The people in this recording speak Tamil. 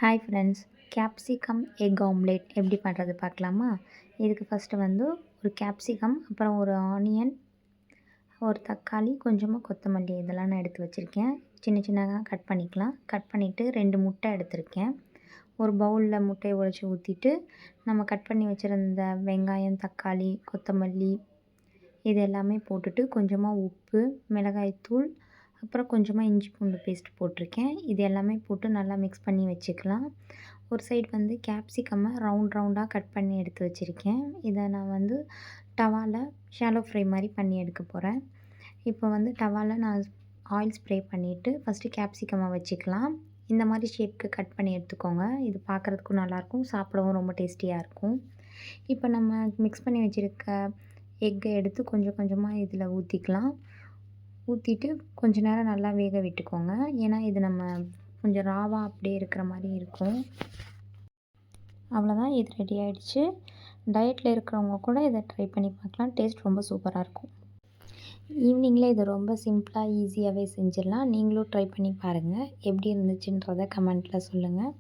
Hi friends, capsicum egg omelette எப்படி பண்ணுறது பார்க்கலாமா? இதுக்கு ஃபஸ்ட்டு வந்து ஒரு கேப்சிகம், அப்புறம் ஒரு ஆனியன், ஒரு தக்காளி, கொஞ்சமாக கொத்தமல்லி இதெல்லாம் நான் எடுத்து வச்சுருக்கேன். சின்ன சின்னதாக கட் பண்ணிக்கலாம். கட் பண்ணிவிட்டு 2 முட்டை எடுத்திருக்கேன். ஒரு பவுலில் முட்டையை உடைச்சி ஊற்றிட்டு நம்ம கட் பண்ணி வச்சுருந்த வெங்காயம், தக்காளி, கொத்தமல்லி இது எல்லாமே போட்டுட்டு கொஞ்சமாக உப்பு, மிளகாய்த்தூள், அப்புறம் கொஞ்சமாக இஞ்சி பூண்டு பேஸ்ட் போட்டிருக்கேன். இது எல்லாமே போட்டு நல்லா மிக்ஸ் பண்ணி வச்சுக்கலாம். ஒரு சைடு வந்து கேப்சிகம்மை ரவுண்டாக கட் பண்ணி எடுத்து வச்சுருக்கேன். இதை நான் வந்து டவாவில் ஷாலோ ஃப்ரை மாதிரி பண்ணி எடுக்க போகிறேன். இப்போ வந்து டவாவில் நான் ஆயில் ஸ்ப்ரே பண்ணிவிட்டு ஃபஸ்ட்டு கேப்சிகம்மை வச்சுக்கலாம். இந்த மாதிரி ஷேப்க்கு கட் பண்ணி எடுத்துக்கோங்க. இது பார்க்குறதுக்கும் நல்லாயிருக்கும், சாப்பிடவும் ரொம்ப டேஸ்டியாக இருக்கும். இப்போ நம்ம மிக்ஸ் பண்ணி வச்சுருக்க எக்கை எடுத்து கொஞ்சம் கொஞ்சமாக இதில் ஊற்றிக்கலாம். ஊற்றிட்டு கொஞ்ச நேரம் நல்லா வேக விட்டுக்கோங்க. ஏன்னா இது நம்ம கொஞ்சம் ராவாக அப்படியே இருக்கிற மாதிரி இருக்கும். அவ்வளோதான், இது ரெடி ஆகிடுச்சு. டயட்டில் இருக்கிறவங்க கூட இதை ட்ரை பண்ணி பார்க்கலாம். டேஸ்ட் ரொம்ப சூப்பராக இருக்கும். ஈவினிங்கில் இதை ரொம்ப சிம்பிளாக ஈஸியாகவே செஞ்சிடலாம். நீங்களும் ட்ரை பண்ணி பாருங்கள். எப்படி இருந்துச்சுன்றதை கமெண்ட்டில் சொல்லுங்கள்.